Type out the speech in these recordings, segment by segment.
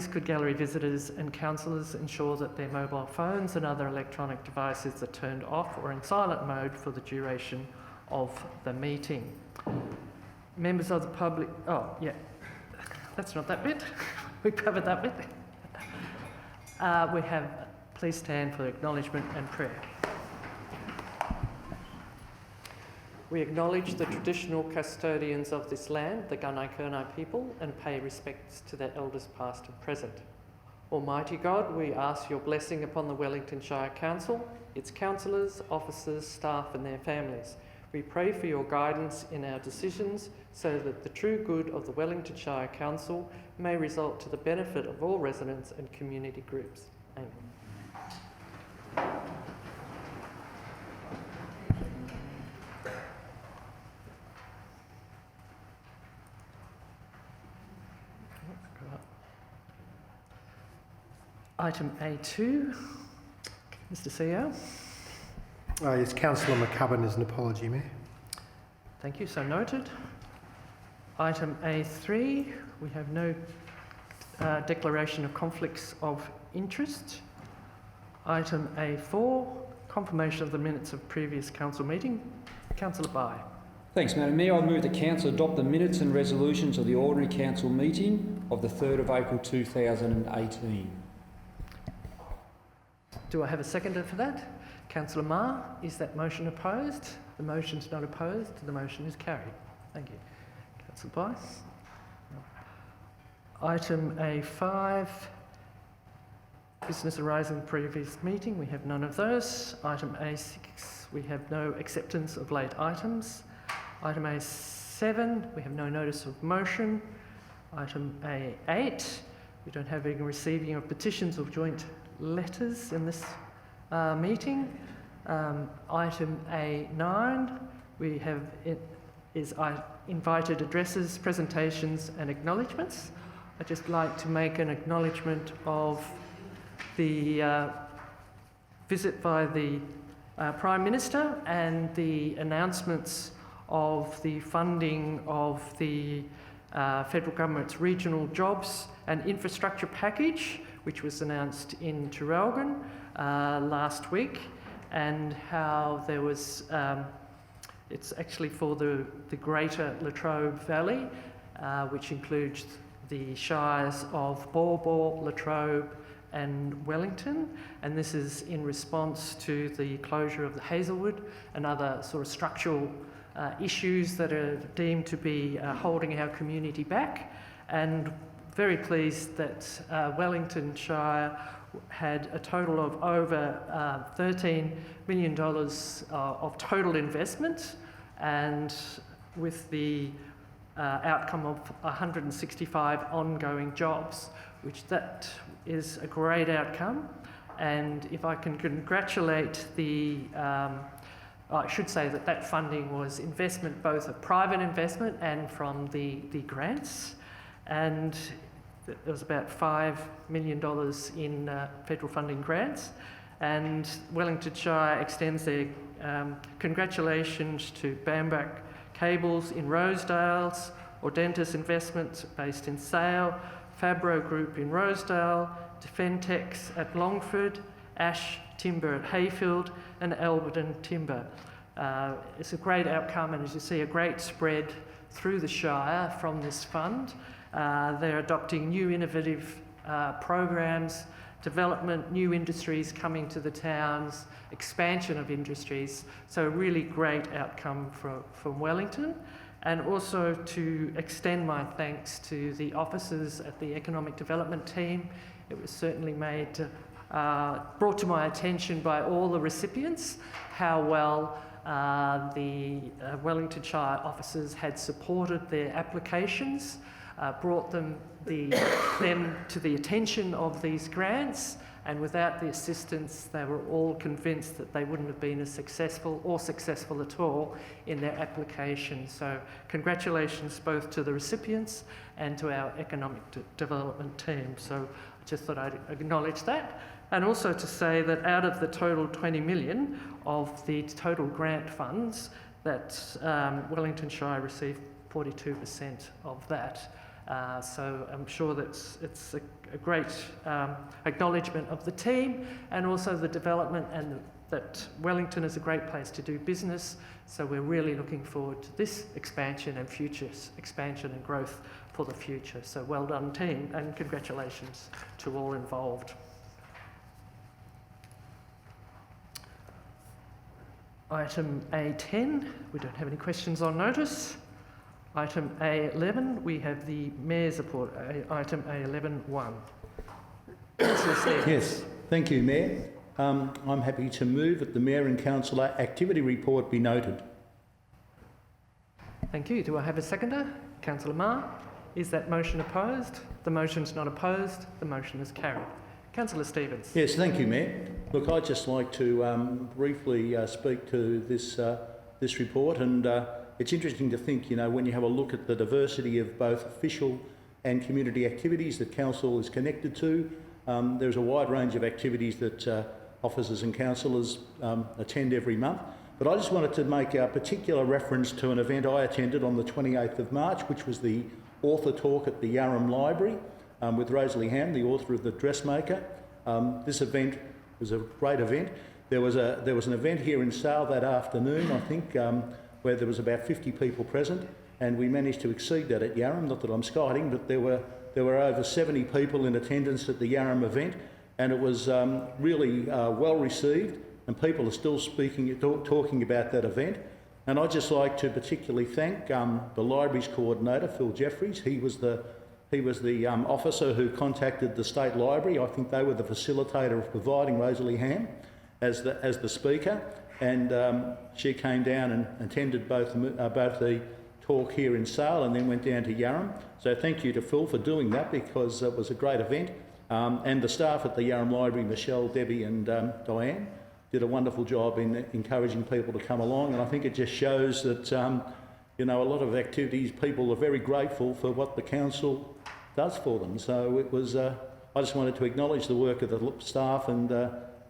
could gallery visitors and councillors ensure that their mobile phones and other electronic devices are turned off or in silent mode for the duration of the meeting? Members of the public... Oh, yeah. That's not that bit. We covered that bit. We have... Please stand for acknowledgement and prayer. We acknowledge the traditional custodians of this land, the Gunai people, and pay respects to their elders past and present. Almighty God, we ask your blessing upon the Wellington Shire Council, its councillors, officers, staff and their families. We pray for your guidance in our decisions so that the true good of the Wellington Shire Council may result to the benefit of all residents and community groups. Amen. Item A2, Mr. CEO. Yes, Councillor McCubbin is an apology, Mayor. Thank you, so noted. Item A3, we have no declaration of conflicts of interest. Item A4, confirmation of the minutes of previous council meeting. Councillor Bai. Thanks, Madam Mayor. I move the Council adopt the minutes and resolutions of the ordinary council meeting of the 3rd of April 2018. Do I have a seconder for that? Councillor Ma, is that motion opposed? The motion's not opposed, the motion is carried. Thank you. Councillor Bice. Item A5, business arising in the previous meeting, we have none of those. Item A6, we have no acceptance of late items. Item A7, we have no notice of motion. Item A8, we don't have any receiving of petitions or joint letters in this meeting. Item A9, we have invited addresses, presentations and acknowledgements. I'd just like to make an acknowledgement of the visit by the Prime Minister and the announcements of the funding of the federal government's regional jobs and infrastructure package, which was announced in Traralgon last week, and how there was, it's actually for the greater Latrobe Valley, which includes the shires of Baw Baw, Latrobe and Wellington, and this is in response to the closure of the Hazelwood and other sort of structural issues that are deemed to be holding our community back. And very pleased that Wellington Shire had a total of over $13 million of total investment, and with the outcome of 165 ongoing jobs, which that is a great outcome. And if I can congratulate the I should say that that funding was investment, both a private investment and from the grants, and there was about $5 million in federal funding grants. And Wellington Shire extends their congratulations to Bambuck Cables in Rosedales, Audentis Investments based in Sale, Fabro Group in Rosedale, Defentex at Longford, Ash Timber at Hayfield and Alberton Timber. It's a great outcome, and as you see, a great spread through the Shire from this fund. They're adopting new innovative programs, development, new industries coming to the towns, expansion of industries. So a really great outcome from Wellington. And also to extend my thanks to the officers at the Economic Development team. It was certainly brought to my attention by all the recipients how well the Wellington Shire officers had supported their applications, brought them to the attention of these grants, and without the assistance they were all convinced that they wouldn't have been as successful or successful at all in their application. So congratulations both to the recipients and to our economic development team. So I just thought I'd acknowledge that. And also to say that out of the total 20 million of the total grant funds, that Wellington Shire received 42% of that. So I'm sure that it's a great acknowledgement of the team and also the development and that Wellington is a great place to do business. So we're really looking forward to this expansion and future expansion and growth for the future. So well done, team, and congratulations to all involved. Item A10, we don't have any questions on notice. Item A11, we have the Mayor's report, item A11.1. Councillor Stevens. Yes, thank you, Mayor. I'm happy to move that the Mayor and Councillor activity report be noted. Thank you. Do I have a seconder? Councillor Ma. Is that motion opposed? The motion's not opposed. The motion is carried. Councillor Stevens. Yes, thank you, Mayor. Look, I'd just like to briefly speak to this report, and it's interesting to think, you know, when you have a look at the diversity of both official and community activities that Council is connected to, there's a wide range of activities that officers and councillors attend every month. But I just wanted to make a particular reference to an event I attended on the 28th of March, which was the author talk at the Yarram Library with Rosalie Ham, the author of The Dressmaker. This event was a great event. There was an event here in Sale that afternoon, I think, where there was about 50 people present, and we managed to exceed that at Yarram. Not that I'm skiting, but there were over 70 people in attendance at the Yarram event, and it was really well received, and people are still talking about that event. And I'd just like to particularly thank the library's coordinator, Phil Jeffries. He was the officer who contacted the State Library. I think they were the facilitator of providing Rosalie Ham as the speaker, and she came down and attended both the talk here in Sale and then went down to Yarram. So thank you to Phil for doing that, because it was a great event. And the staff at the Yarram Library, Michelle, Debbie and Diane, did a wonderful job in encouraging people to come along. And I think it just shows that, you know, a lot of activities, people are very grateful for what the council does for them. So it was, I just wanted to acknowledge the work of the staff and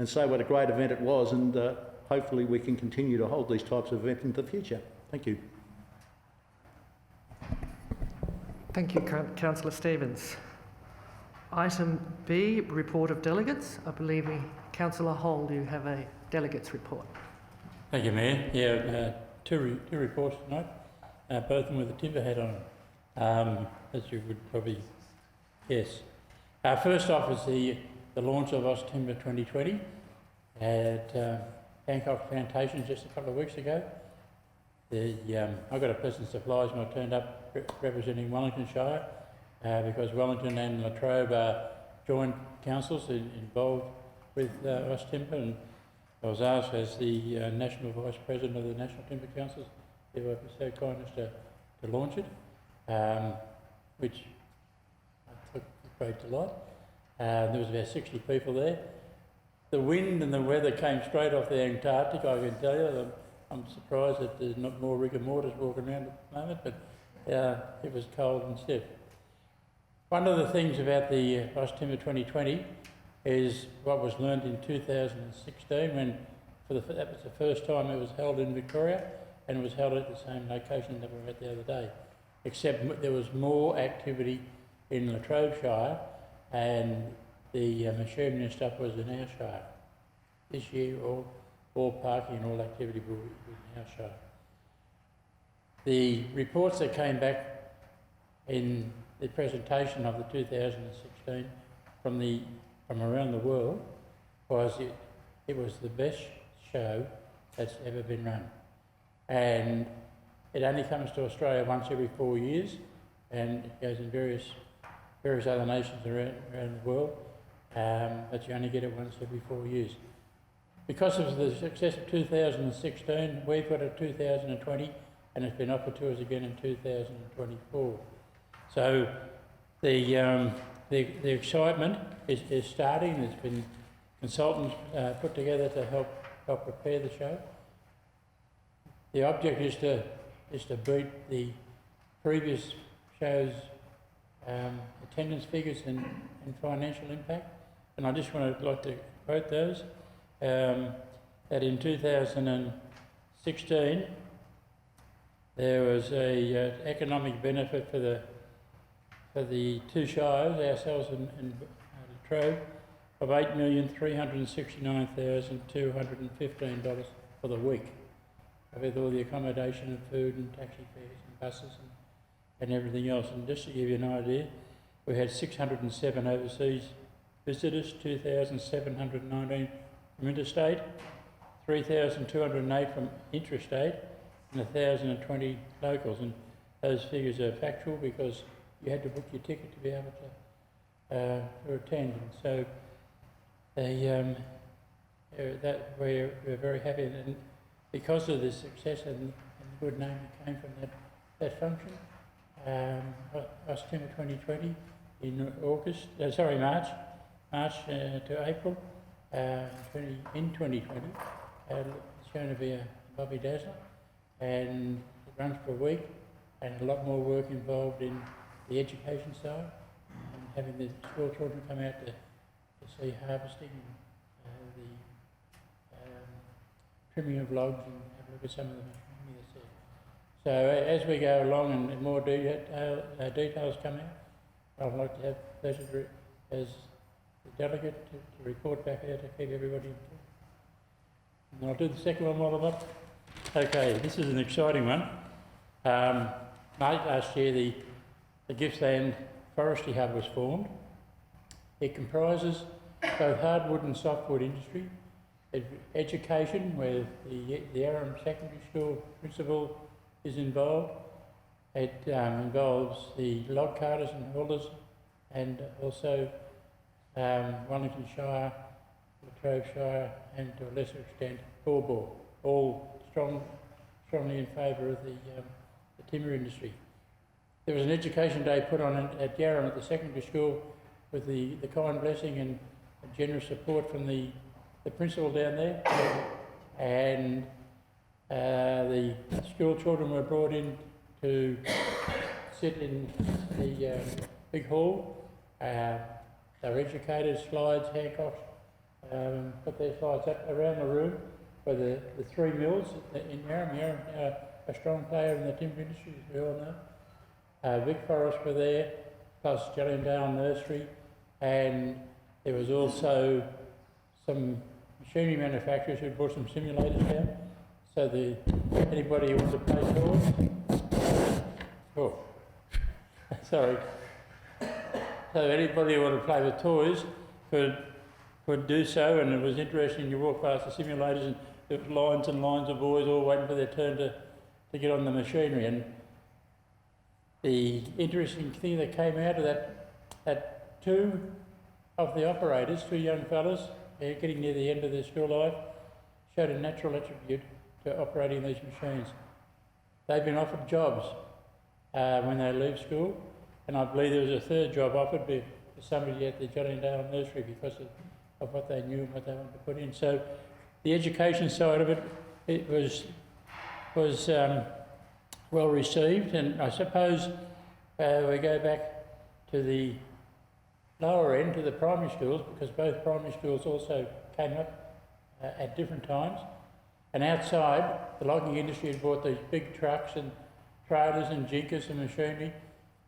say what a great event it was, and hopefully we can continue to hold these types of events in the future. Thank you. Thank you, Councillor Stevens. Item B, Report of Delegates. I believe Councillor Hall, you have a delegates report. Thank you, Mayor. Yeah, two reports tonight, both of them with a timber hat on, as you would probably guess. First off is the launch of Oz Timber 2020 at Hancock Plantations just a couple of weeks ago. I got a pleasant surprise when I turned up representing Wellington Shire, because Wellington and Latrobe are joint councils involved with Oz Timber, and I was asked as the National Vice President of the National Timber Councils if I was so kind as to launch it, which I took great delight. There was about 60 people there. The wind and the weather came straight off the Antarctic, I can tell you. I'm surprised that there's not more rigor mortis walking around at the moment, but it was cold and stiff. One of the things about the Oz Timber 2020 is what was learned in 2016, when that was the first time it was held in Victoria, and it was held at the same location that we were at the other day, except there was more activity in Latrobe Shire, and the machinery and stuff was in our shire. This year, all parking and all activity was in our shire. The reports that came back in the presentation of the 2016 from around the world was it was the best show that's ever been run, and it only comes to Australia once every 4 years, and it goes in various other nations around the world, but you only get it once every 4 years. Because of the success of 2016, we've got a 2020, and it's been offered to us again in 2024. So the excitement is starting. There's been consultants put together to help prepare the show. The object is to beat the previous show's attendance figures and financial impact. And I just like to quote those. That in 2016 there was a economic benefit for for the two shires, ourselves and Latrobe, of $8,369,215 for the week, with all the accommodation and food and taxi fares and buses and everything else. And just to give you an idea, we had 607 overseas visitors, 2,719 from interstate, 3,208 from intrastate, and 1,020 locals. And those figures are factual because you had to book your ticket to be able to attend. And so that we're very happy, and because of the success and the good name that came from that function, September 2020 in March to April in 2020. It's going to be a Bobby Dazzler, and it runs for a week, and a lot more work involved in the education side, and having the school children come out to see harvesting, the trimming of logs, and have a look at some of the machinery that's there. So as we go along and more details come out, I'd like to have the pleasure as the delegate to report back out to keep everybody informed. And I'll do the second one while I'm up. Okay, this is an exciting one. Last year the Gippsland Forestry Hub was formed. It comprises both hardwood and softwood industry, education, where the Aram Secondary School principal is involved. It involves the log carters and haulers, and also Wellington Shire, Latrobe Shire, and to a lesser extent Bawbor, all strongly in favour of the timber industry. There was an education day put on at Yarram at the secondary school with the kind blessing and generous support from the principal down there, and the school children were brought in to sit in the big hall. They were educated, slides, handcuffs, put their slides up around the room for the three mills in Yarram. Yarram, a strong player in the timber industry, as we all know. Vic Forest were there, plus Jellingdale Nursery, and there was also some machinery manufacturers who brought some simulators down. So anybody who wants to play toys, sorry. So anybody who wanted to play with toys could do so, and it was interesting. You walk past the simulators and there was lines and lines of boys all waiting for their turn to get on the machinery. And the interesting thing that came out of that two of the operators, two young fellas, getting near the end of their school life, showed a natural attribute to operating these machines. They've been offered jobs when they leave school, and I believe there was a third job offered for somebody at the Jellingdale Nursery because of what they knew and what they wanted to put in. So the education side of it was well received, and I suppose we go back to the lower end, to the primary schools, because both primary schools also came up at different times. And outside, the logging industry had bought these big trucks and trailers and jinkers and machinery,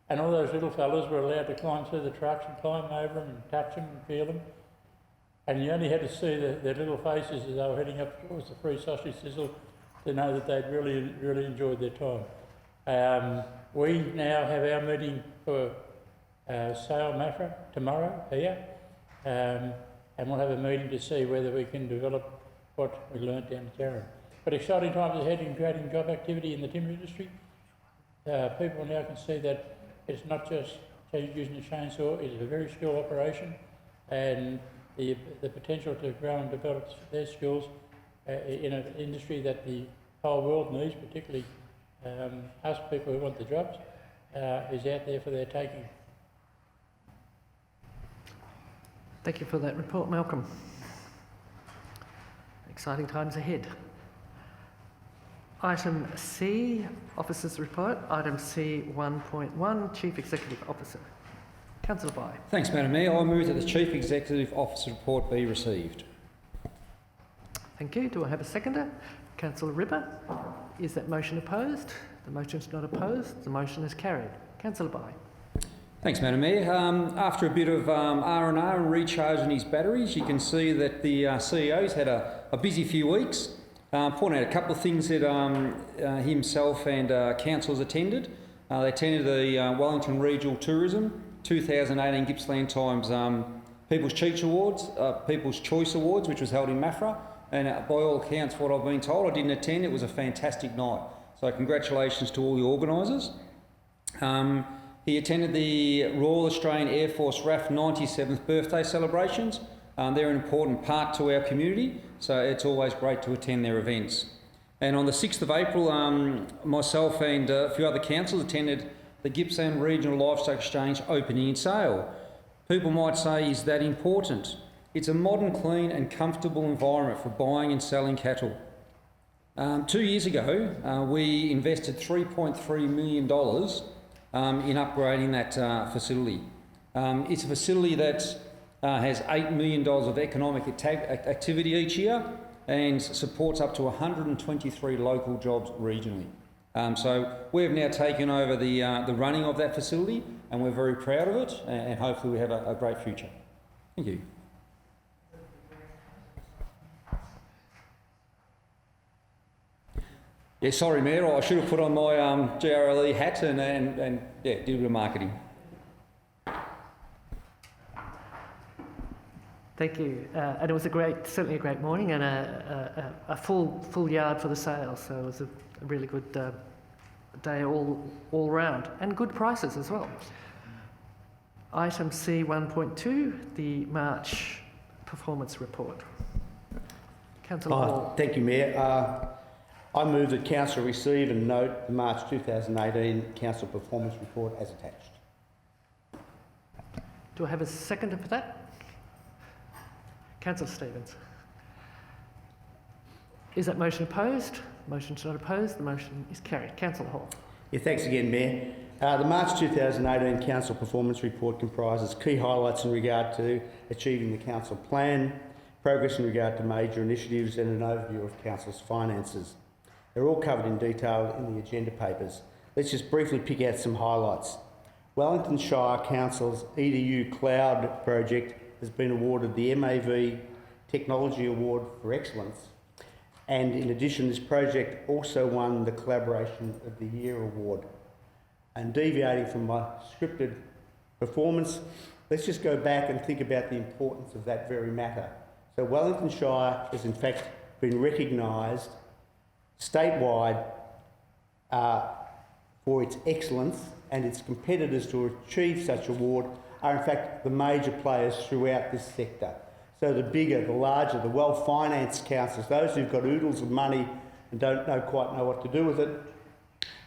and all those little fellas were allowed to climb through the trucks and climb over them and touch them and feel them. And you only had to see their little faces as they were heading up towards the free sausage sizzle to know that they'd really enjoyed their time. We now have our meeting for Sale Maffra tomorrow here, and we'll have a meeting to see whether we can develop what we learnt down at Yarram. But exciting times ahead in creating job activity in the timber industry. People now can see that it's not just using a chainsaw, it's a very skilled operation, and the potential to grow and develop their skills in an industry that the whole world needs, particularly us people who want the jobs, is out there for their taking. Thank you for that report, Malcolm. Exciting times ahead. Item C, Officer's Report. Item C 1.1, Chief Executive Officer. Councillor Bai. Thanks, Madam Mayor. I move that the Chief Executive Officer report be received. Thank you. Do I have a seconder? Councillor Ripper. Is that motion opposed? The motion is not opposed. The motion is carried. Councillor Bai. Thanks, Madam Mayor. After a bit of R&R and recharging his batteries, you can see that the CEO's had a busy few weeks. Point out a couple of things that himself and councillors attended. They attended the Wellington Regional Tourism 2018 Gippsland Times People's Choice Awards, which was held in Maffra. And by all accounts, what I've been told, I didn't attend. It was a fantastic night. So congratulations to all the organisers. He attended the Royal Australian Air Force RAF 97th birthday celebrations. They're an important part to our community, so it's always great to attend their events. And on the 6th of April, myself and a few other councils attended the Gippsland Regional Livestock Exchange opening sale. People might say, is that important? It's a modern, clean and comfortable environment for buying and selling cattle. 2 years ago, we invested $3.3 million in upgrading that facility. It's a facility that has $8 million of economic activity each year and supports up to 123 local jobs regionally. So we've now taken over the running of that facility, and we're very proud of it, and hopefully we have a great future. Thank you. Yeah, sorry, Mayor, I should have put on my GRLE hat and yeah, did a bit of marketing. Thank you. And it was certainly a great morning and a full yard for the sale. So it was a really good day all round, and good prices as well. Item C1.2, the March performance report. Councillor Hall. Thank you, Mayor. I move that Council receive and note the March 2018 Council Performance Report as attached. Do I have a seconder for that? Councillor Stevens. Is that motion opposed? Motion's not opposed. The motion is carried. Councillor Hall. Yeah, thanks again, Mayor. The March 2018 Council Performance Report comprises key highlights in regard to achieving the Council plan, progress in regard to major initiatives and an overview of Council's finances. They're all covered in detail in the agenda papers. Let's just briefly pick out some highlights. Wellington Shire Council's EDU Cloud project has been awarded the MAV Technology Award for Excellence. And in addition, this project also won the Collaboration of the Year Award. And deviating from my scripted performance, let's just go back and think about the importance of that very matter. So Wellington Shire has in fact been recognised statewide for its excellence, and its competitors to achieve such award are in fact the major players throughout this sector. So the bigger, the larger, the well-financed councils, those who've got oodles of money and don't quite know what to do with it,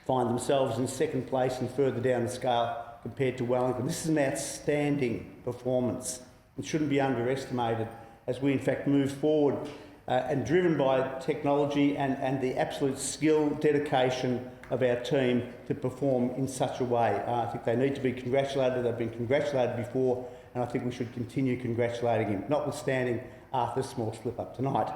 find themselves in second place and further down the scale compared to Wellington. This is an outstanding performance. It shouldn't be underestimated as we in fact move forward and driven by technology and the absolute skill, dedication of our team to perform in such a way. I think they need to be congratulated. They've been congratulated before, and I think we should continue congratulating him, notwithstanding Arthur's small slip-up tonight.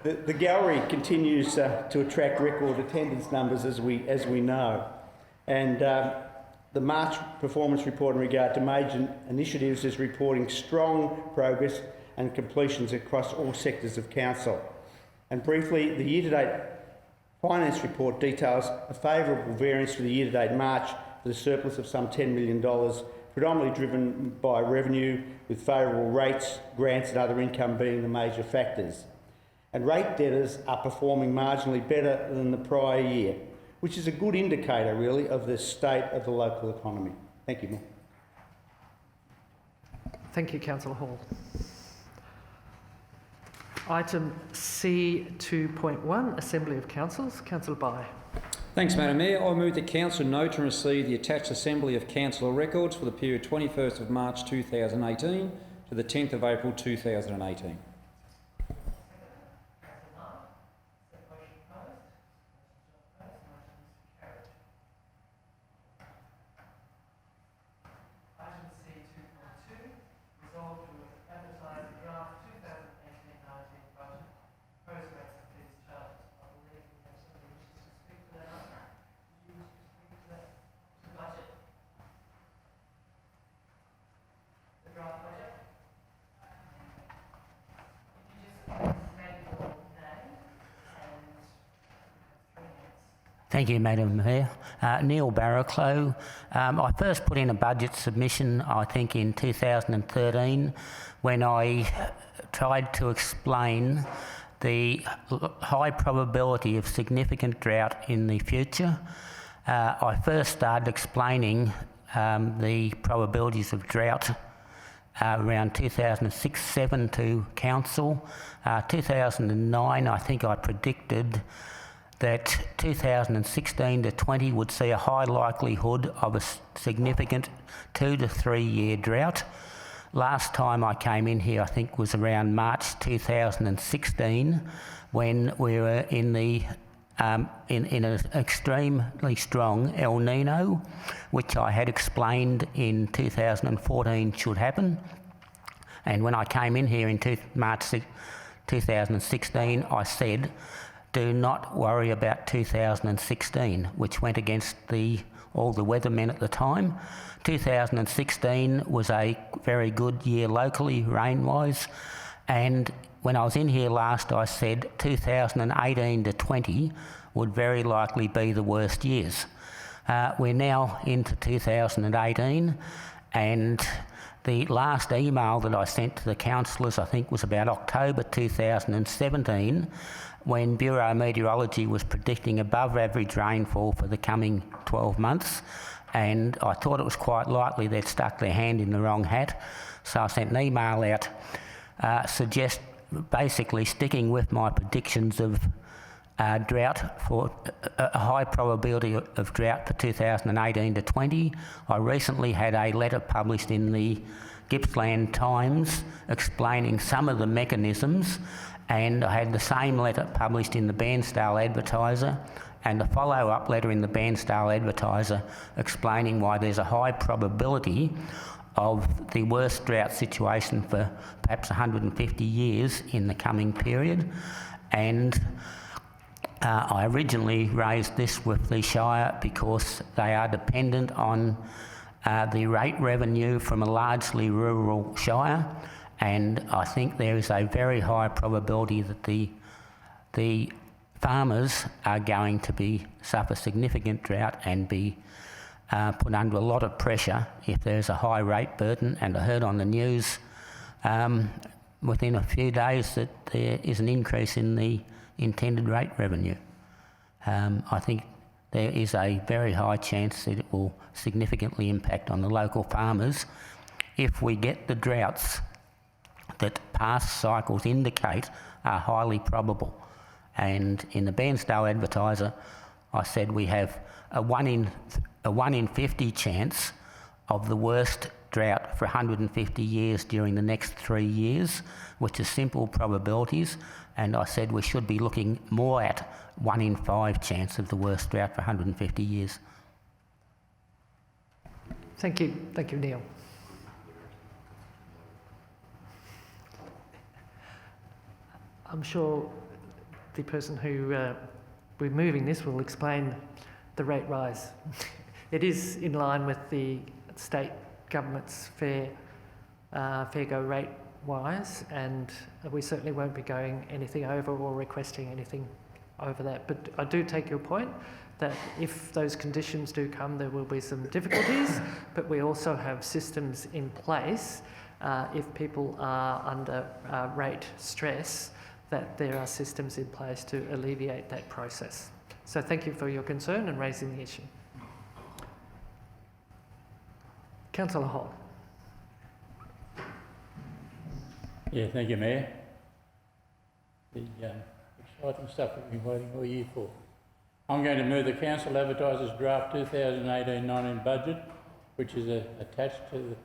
The gallery continues to attract record attendance numbers, as we know, and the March performance report in regard to major initiatives is reporting strong progress and completions across all sectors of council. And briefly, the year-to-date finance report details a favourable variance for the year-to-date March with a surplus of some $10 million, predominantly driven by revenue, with favourable rates, grants and other income being the major factors. And rate debtors are performing marginally better than the prior year, which is a good indicator, really, of the state of the local economy. Thank you, Mayor. Thank you, Councillor Hall. Item C2.1, Assembly of Councils. Councillor Bai. Thanks, Madam Mayor. I move that Council note and receive the attached Assembly of Councillor records for the period 21st of March 2018 to the 10th of April 2018. Item C2.2, resolve to advertise the draft 2018-19 budget, proposed rates and fees charged. I believe we have somebody who wishes to speak to that. Do you wish to speak to that? The budget? Thank you, Madam Mayor. Neil Barraclough. I first put in a budget submission, I think, in 2013 when I tried to explain the high probability of significant drought in the future. I first started explaining the probabilities of drought around 2006-7 to Council. 2009, I think I predicted that 2016 to 20 would see a high likelihood of a significant 2 to 3 year drought. Last time I came in here, I think, was around March 2016, when we were in the in an extremely strong El Nino, which I had explained in 2014 should happen. And when I came in here in March 2016, I said, do not worry about 2016, which went against all the weathermen at the time. 2016 was a very good year locally, rain-wise, and when I was in here last, I said 2018 to 20 would very likely be the worst years. We're now into 2018, and the last email that I sent to the councillors, I think, was about October 2017, when Bureau of Meteorology was predicting above average rainfall for the coming 12 months. And I thought it was quite likely they'd stuck their hand in the wrong hat. So I sent an email out basically sticking with my predictions of drought, for a high probability of drought for 2018 to 20. I recently had a letter published in the Gippsland Times explaining some of the mechanisms, and I had the same letter published in the Bairnsdale Advertiser and a follow-up letter in the Bairnsdale Advertiser explaining why there's a high probability of the worst drought situation for perhaps 150 years in the coming period. And I originally raised this with the Shire because they are dependent on the rate revenue from a largely rural Shire, and I think there is a very high probability that the farmers are going to suffer significant drought and be put under a lot of pressure if there's a high rate burden. And I heard on the news within a few days that there is an increase in the intended rate revenue. I think there is a very high chance that it will significantly impact on the local farmers if we get the droughts that past cycles indicate are highly probable. And in the Bairnsdale Advertiser, I said we have a 1 in 50 chance of the worst drought for 150 years during the next 3 years, which is simple probabilities. And I said we should be looking more at 1 in 5 chance of the worst drought for 150 years. Thank you, Neil. I'm sure the person who we're moving this will explain the rate rise. It is in line with the state government's fair go rate wise, and we certainly won't be going anything over or requesting anything over that. But I do take your point that if those conditions do come, there will be some difficulties, but we also have systems in place if people are under rate stress, that there are systems in place to alleviate that process. So thank you for your concern and raising the issue. Councillor Hall. Yeah, thank you, Mayor. The exciting stuff we've been waiting all year for. I'm going to move the Council advertises draft 2018-19 budget, which is attached to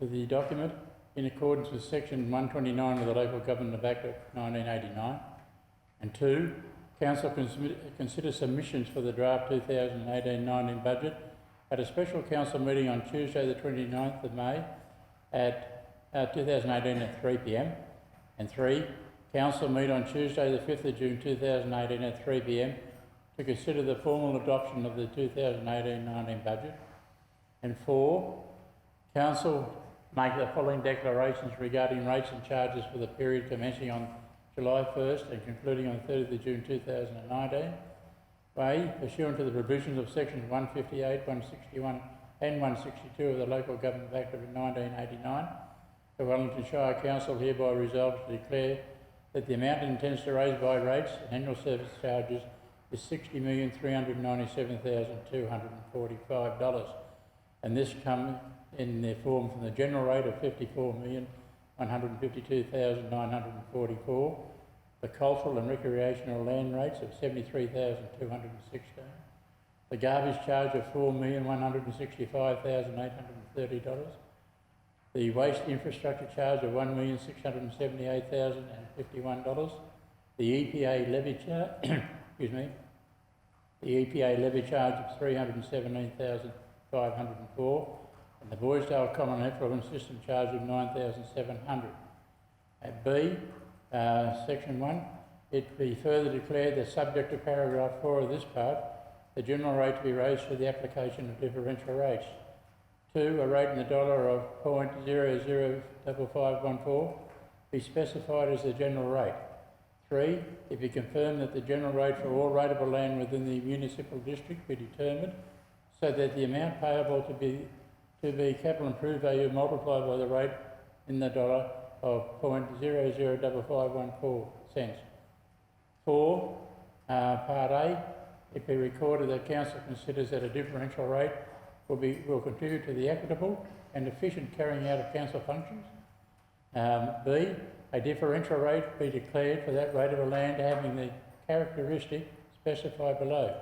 the document, in accordance with Section 129 of the Local Government Act of 1989. And 2, Council consider submissions for the draft 2018-19 budget at a special Council meeting on Tuesday the 29th of May at 2018 at 3 p.m. And 3, Council meet on Tuesday the 5th of June 2018 at 3 p.m. to consider the formal adoption of the 2018-19 budget. And 4, Council make the following declarations regarding rates and charges for the period commencing on July 1st and concluding on 30th of June 2019. A, pursuant to the provisions of sections 158, 161 and 162 of the Local Government Act of 1989, the Wellington Shire Council hereby resolves to declare that the amount it intends to raise by rates and annual service charges is $60,397,245, and this comes in their form from the general rate of $54,152,944, the cultural and recreational land rates of $73,216, the garbage charge of $4,165,830, the waste infrastructure charge of $1,678,051, the EPA levy charge, excuse me, the EPA levy charge of $317,504, and the Boysdale Common Effluent System charge of $9,700. At B, Section 1, it be further declared that subject to paragraph 4 of this part, the general rate to be raised for the application of differential rates. 2, a rate in the dollar of .005514 be specified as the general rate. 3, it be confirmed that the general rate for all rateable land within the municipal district be determined so that the amount payable to be capital improved value multiplied by the rate in the dollar of .005514 cents. 4, Part A, it be recorded that Council considers that a differential rate will contribute to the equitable and efficient carrying out of Council functions. B, a differential rate be declared for that rate of a land having the characteristic specified below,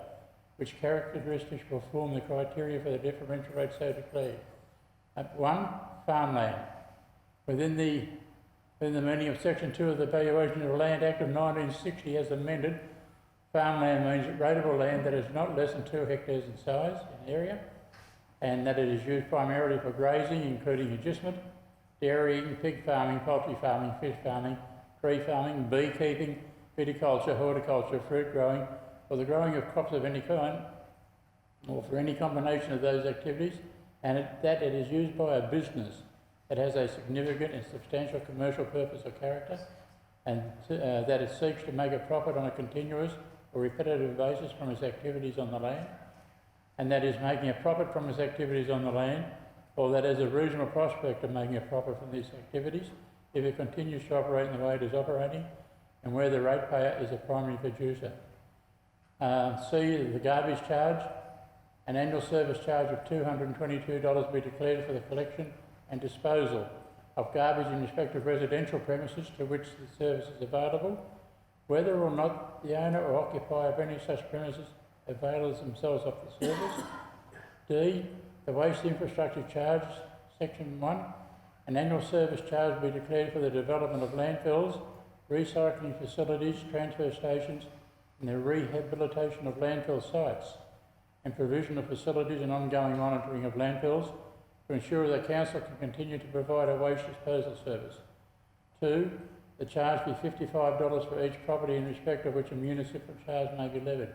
which characteristics will form the criteria for the differential rate so declared. 1, farmland. Within the meaning of Section 2 of the Valuation of Land Act of 1960 as amended, farmland means rateable land that is not less than 2 hectares in size in area, and that it is used primarily for grazing, including agistment, dairying, pig farming, poultry farming, fish farming, tree farming, beekeeping, viticulture, horticulture, fruit growing, or the growing of crops of any kind, or for any combination of those activities, and that it is used by a business that has a significant and substantial commercial purpose or character, and that it seeks to make a profit on a continuous or repetitive basis from its activities on the land, and that is making a profit from its activities on the land, or that has a reasonable prospect of making a profit from these activities if it continues to operate in the way it is operating, and where the ratepayer is a primary producer. C, the garbage charge. An annual service charge of $222 be declared for the collection and disposal of garbage in respect of residential premises to which the service is available, whether or not the owner or occupier of any such premises avails themselves of the service. D, the waste infrastructure charge, Section 1, an annual service charge be declared for the development of landfills, recycling facilities, transfer stations, and the rehabilitation of landfill sites, and provision of facilities and ongoing monitoring of landfills to ensure that Council can continue to provide a waste disposal service. 2, the charge be $55 for each property in respect of which a municipal charge may be levied.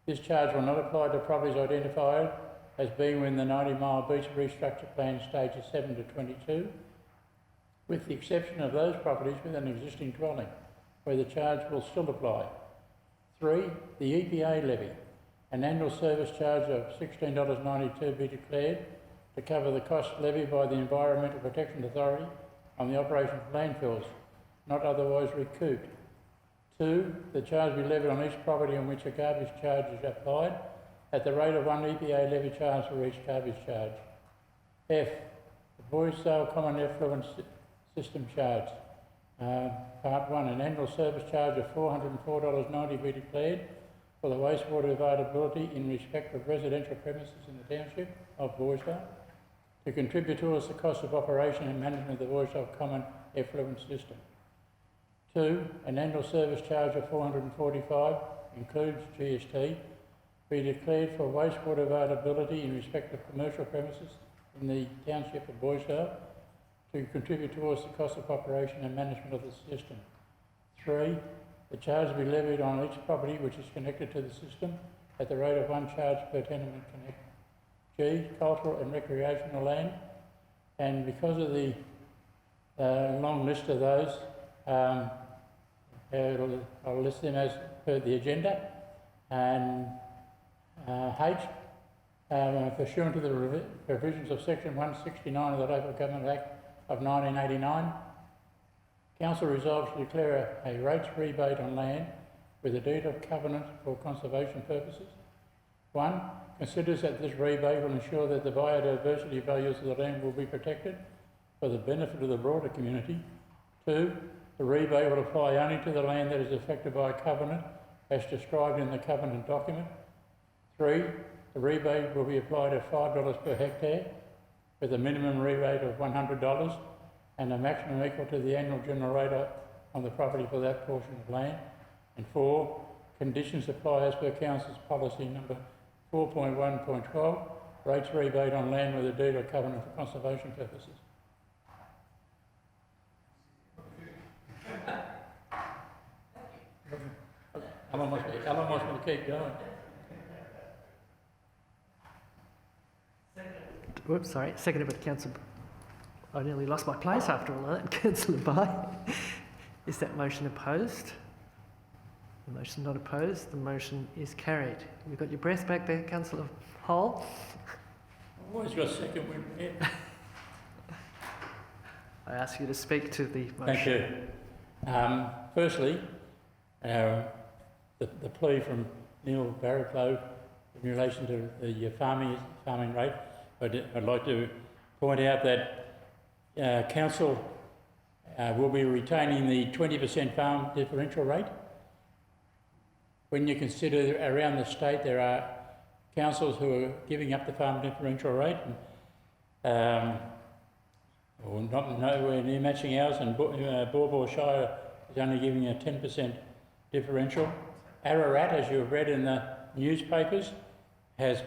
This charge will not apply to properties identified as being within the 90-mile beach restructure plan stages 7 to 22, with the exception of those properties with an existing dwelling, where the charge will still apply. 3, the EPA levy. An annual service charge of $16.92 be declared to cover the cost levied by the Environmental Protection Authority on the operation of landfills, not otherwise recouped. 2, the charge be levied on each property on which a garbage charge is applied at the rate of 1 EPA levy charge for each garbage charge. F, the Boysdale Common Effluent System charge. Part 1, an annual service charge of $404.90 be declared for the wastewater availability in respect of residential premises in the township of Boysdale to contribute towards the cost of operation and management of the Boysdale Common Effluent System. 2, an annual service charge of $445, includes GST, be declared for wastewater availability in respect of commercial premises in the township of Boysdale to contribute towards the cost of operation and management of the system. 3, the charge be levied on each property which is connected to the system at the rate of 1 charge per tenement connected. G, cultural and recreational land, and because of the long list of those, I'll list them as per the agenda. And H, pursuant to the provisions of Section 169 of the Local Government Act of 1989, Council resolves to declare a rates rebate on land with a deed of covenant for conservation purposes. 1. Considers that this rebate will ensure that the biodiversity values of the land will be protected for the benefit of the broader community. 2. The rebate will apply only to the land that is affected by a covenant as described in the covenant document. 3. The rebate will be applied at $5 per hectare with a minimum rebate of $100 and a maximum equal to the annual general rate on the property for that portion of land. And 4. Conditions apply as per Council's policy number 4.1.12, rates rebate on land with a deed or covenant for conservation purposes. Alan wants me to keep going. Whoops, sorry. Seconded by Councillor. I nearly lost my place after all that. Councillor Bai. Is that motion opposed? The motion not opposed. The motion is carried. You've got your breath back there, Councillor Hall. I've always got second wind. Yeah. I ask you to speak to the motion. Thank you. Firstly, the plea from Neil Barraclough in relation to the farming rate, I'd like to point out that Council will be retaining the 20% farm differential rate. When you consider around the state there are councils who are giving up the farm differential rate, or not nowhere near matching ours, and Baw Shire is only giving a 10% differential. Ararat, as you have read in the newspapers, has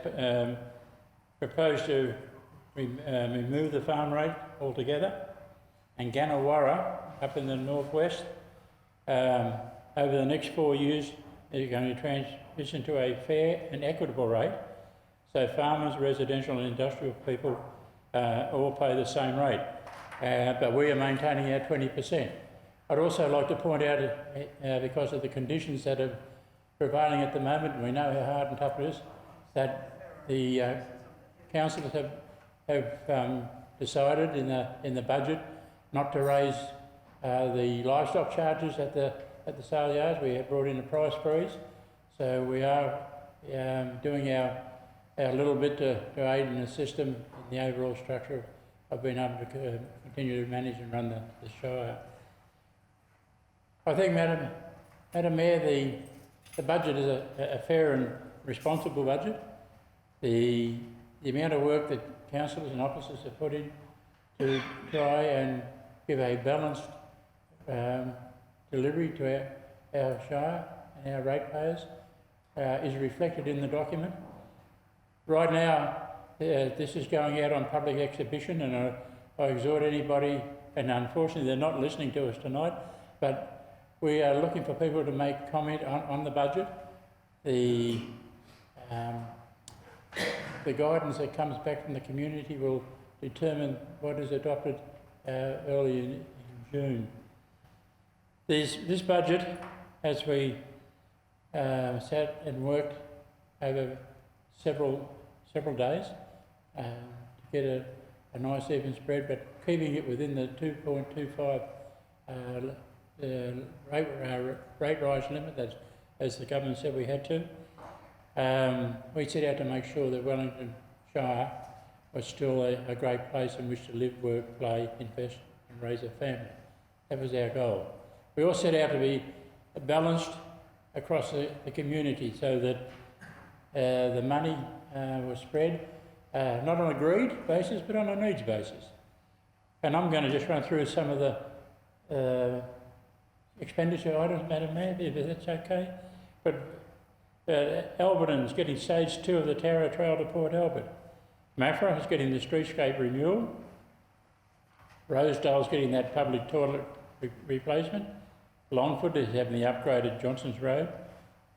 proposed to remove the farm rate altogether, and Gannawarra, up in the northwest, over the next 4 years, is going to transition to a fair and equitable rate, so farmers, residential and industrial people all pay the same rate, but we are maintaining our 20%. I'd also like to point out, because of the conditions that are prevailing at the moment, and we know how hard and tough it is, that the councillors have decided in the budget not to raise the livestock charges at the sale yards. We have brought in a price freeze, so we are doing our little bit to aid and assist them in the overall structure of being able to continue to manage and run the Shire. I think, Madam Mayor, the budget is a fair and responsible budget. The amount of work that councillors and officers have put in to try and give a balanced delivery to our Shire and our ratepayers is reflected in the document. Right now, this is going out on public exhibition, and I exhort anybody, and unfortunately they're not listening to us tonight, but we are looking for people to make comment on the budget. The guidance that comes back from the community will determine what is adopted early in June. This budget, as we sat and worked over several days to get a nice even spread, but keeping it within the 2.25 rate rise limit, that's, as the government said we had to. We set out to make sure that Wellington Shire was still a great place in which to live, work, play, invest and raise a family. That was our goal. We all set out to be balanced across the community so that the money was spread, not on a greed basis, but on a needs basis. And I'm going to just run through some of the expenditure items, Madam Mayor, if that's okay. But Alberton's getting stage 2 of the Tarra Trail to Port Albert. Maffra is getting the streetscape renewal. Rosedale's getting that public toilet replacement. Longford is having the upgraded Johnson's Road.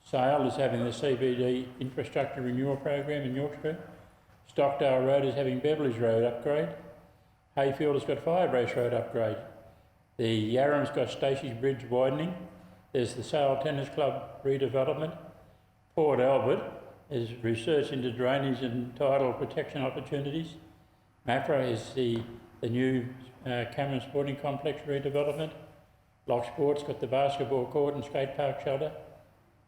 Sale is having the CBD infrastructure renewal program in York Street. Stockdale Road is having Beverleys Road upgrade. Hayfield has got Firebrace Road upgrade. The Yarram's got Stacey's Bridge widening. There's the Sale Tennis Club redevelopment. Port Albert is research into drainage and tidal protection opportunities. Maffra is the new Cameron Sporting Complex redevelopment. Loch Sport's got the basketball court and skate park shelter.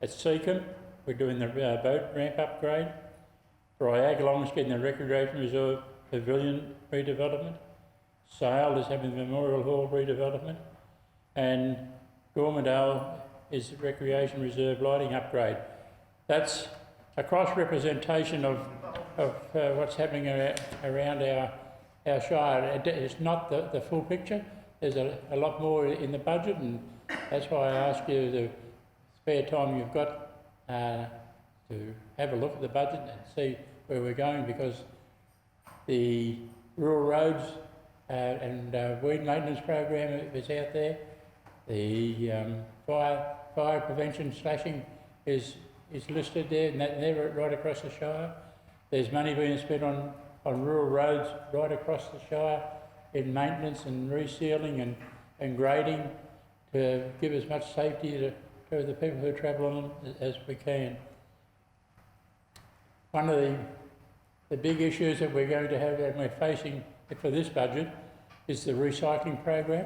At Seacombe, we're doing the boat ramp upgrade. Briagolong's getting the Recreation Reserve Pavilion redevelopment. Sale is having the Memorial Hall redevelopment. And Gormandale is the Recreation Reserve lighting upgrade. That's a cross-representation of what's happening around our shire. It's not the full picture. There's a lot more in the budget, and that's why I ask you the spare time you've got to have a look at the budget and see where we're going, because the rural roads and weed maintenance program is out there. The fire prevention slashing is listed there, and they're right across the shire. There's money being spent on rural roads right across the shire in maintenance and resealing and grading to give as much safety to the people who travel on them as we can. One of the big issues that we're going to have and we're facing for this budget is the recycling program.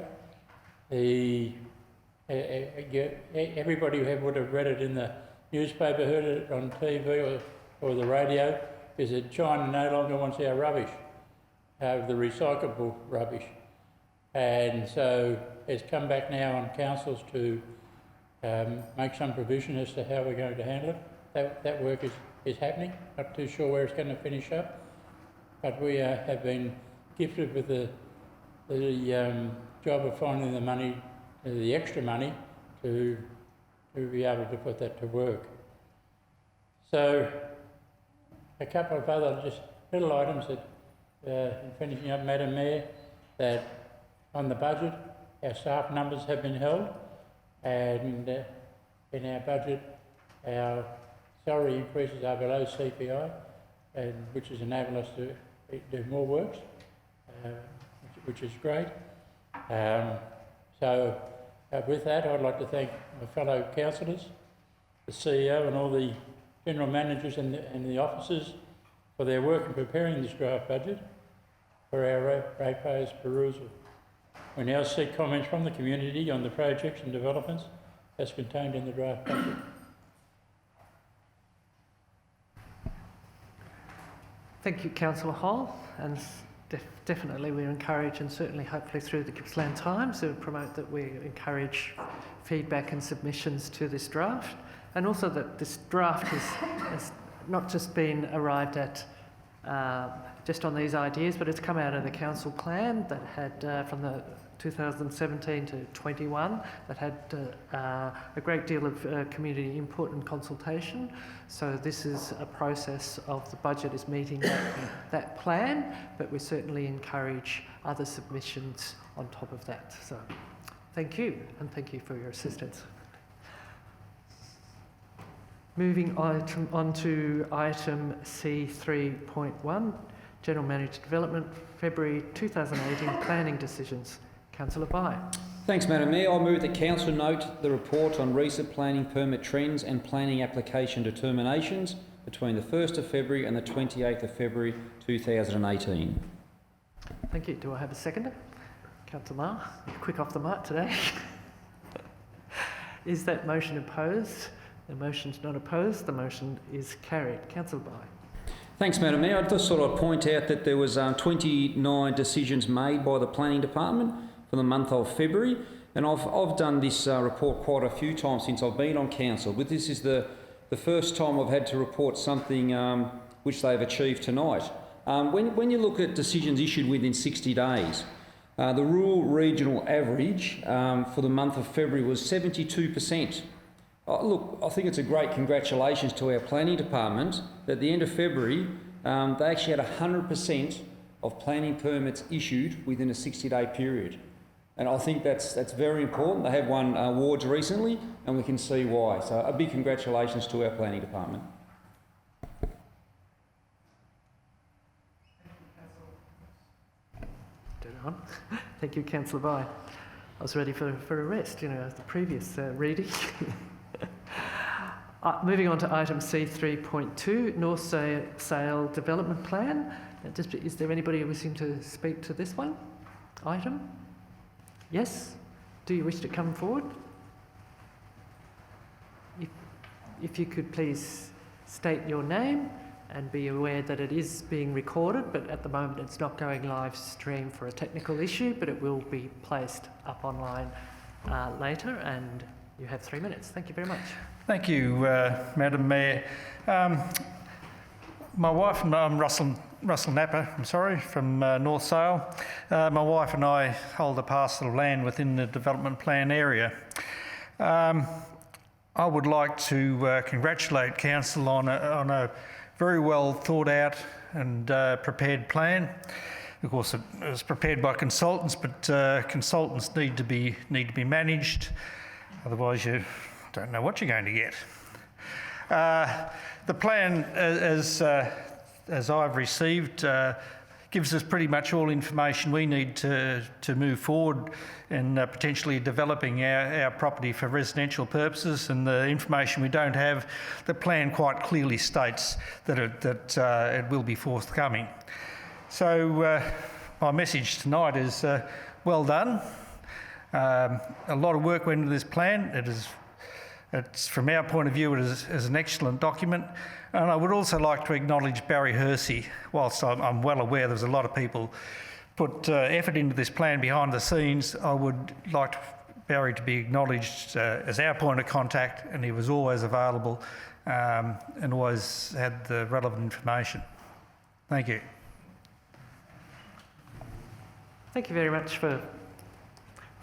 Everybody who would have read it in the newspaper, heard it on TV or the radio, is that China no longer wants our rubbish, the recyclable rubbish. And so it's come back now on councils to make some provision as to how we're going to handle it. That work is happening. Not too sure where it's going to finish up, but we have been gifted with the job of finding the money, the extra money, to be able to put that to work. So a couple of other just little items that, in finishing up, Madam Mayor, that on the budget, our staff numbers have been held, and in our budget, our salary increases are below CPI, and which has enabled us to do more works, which is great. So with that, I'd like to thank my fellow councillors, the CEO and all the general managers and the officers for their work in preparing this draft budget for our ratepayers' perusal. We now seek comments from the community on the projects and developments as contained in the draft budget. Thank you, Councillor Hall, and definitely we encourage, and certainly hopefully through the Gippsland Times, to promote that we encourage feedback and submissions to this draft, and also that this draft has not just been arrived at just on these ideas, but it's come out of the council plan that had from the 2017 to 21 that had a great deal of community input and consultation. So this is a process of the budget is meeting that plan, but we certainly encourage other submissions on top of that. So thank you, and thank you for your assistance. Moving on to item C3.1, General Managed Development, February 2018 Planning Decisions. Councillor Bai. Thanks, Madam Mayor. I move that Council note the report on recent planning permit trends and planning application determinations between the 1st of February and the 28th of February 2018. Thank you. Do I have a seconder? Councillor Ma, quick off the mark today. Is that motion opposed? The motion's not opposed. The motion is carried. Councillor Bai. Thanks, Madam Mayor. I just thought I'd point out that there was 29 decisions made by the Planning Department for the month of February, and I've done this report quite a few times since I've been on council, but this is the first time I've had to report something which they've achieved tonight. When you look at decisions issued within 60 days, the rural regional average for the month of February was 72%. Look, I think it's a great congratulations to our planning department that at the end of February they actually had 100% of planning permits issued within a 60-day period. And I think that's very important. They have won awards recently, and we can see why. So a big congratulations to our planning department. Thank you, Councillor Bai. I was ready for a rest, the previous reading. Moving on to item C3.2, North Sale Development Plan. Is there anybody wishing to speak to this one item? Yes? Do you wish to come forward? If you could please state your name and be aware that it is being recorded, but at the moment it's not going live stream for a technical issue, but it will be placed up online later, and you have 3 minutes. Thank you very much. Thank you, Madam Mayor. My wife and I'm Russell Napper, from North Sale. My wife and I hold a parcel of land within the development plan area. I would like to congratulate Council on a very well thought out and prepared plan. Of course, it was prepared by consultants, but consultants need to be managed. Otherwise, you don't know what you're going to get. The plan, as I've received, gives us pretty much all information we need to move forward in potentially developing our property for residential purposes. And the information we don't have, the plan quite clearly states that it will be forthcoming. So my message tonight is well done. A lot of work went into this plan. It's from our point of view, it is an excellent document. And I would also like to acknowledge Barry Hersey. Whilst I'm well aware there's a lot of people put effort into this plan behind the scenes, I would like Barry to be acknowledged as our point of contact, and he was always available and always had the relevant information. Thank you. Thank you very much for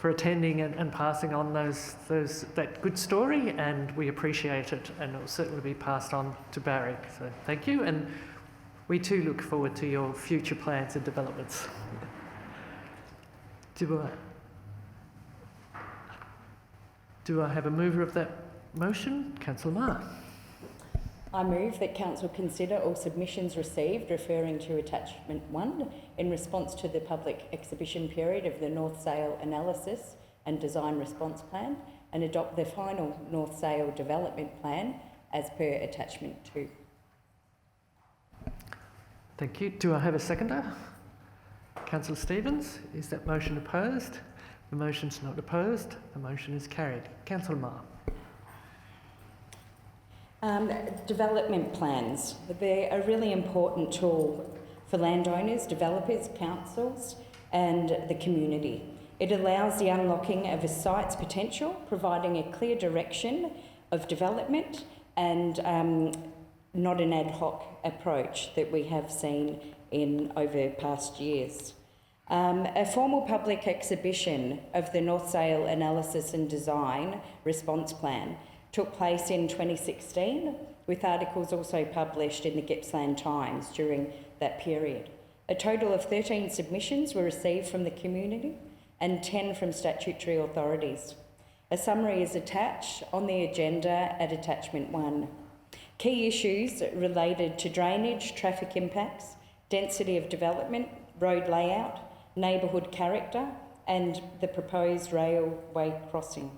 attending and passing on that good story, and we appreciate it, and it will certainly be passed on to Barry. So thank you, and we too look forward to your future plans and developments. Do I have a mover of that motion? Councillor Marr. I move that Council consider all submissions received referring to Attachment 1 in response to the public exhibition period of the North Sale Analysis and Design Response Plan, and adopt the final North Sale Development Plan as per Attachment 2. Thank you. Do I have a seconder? Councillor Stevens. Is that motion opposed? The motion's not opposed. The motion is carried. Councillor Marr. Development plans. They're a really important tool for landowners, developers, councils and the community. It allows the unlocking of a site's potential, providing a clear direction of development and not an ad hoc approach that we have seen in over past years. A formal public exhibition of the North Sale Analysis and Design Response Plan took place in 2016, with articles also published in the Gippsland Times during that period. A total of 13 submissions were received from the community and 10 from statutory authorities. A summary is attached on the agenda at Attachment 1. Key issues related to drainage, traffic impacts, density of development, road layout, neighbourhood character and the proposed railway crossing.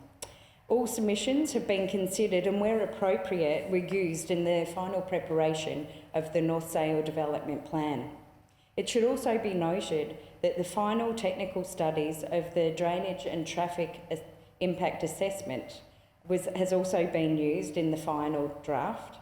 All submissions have been considered and, where appropriate, were used in the final preparation of the North Sale Development Plan. It should also be noted that the final technical studies of the drainage and traffic impact assessment has also been used in the final draft.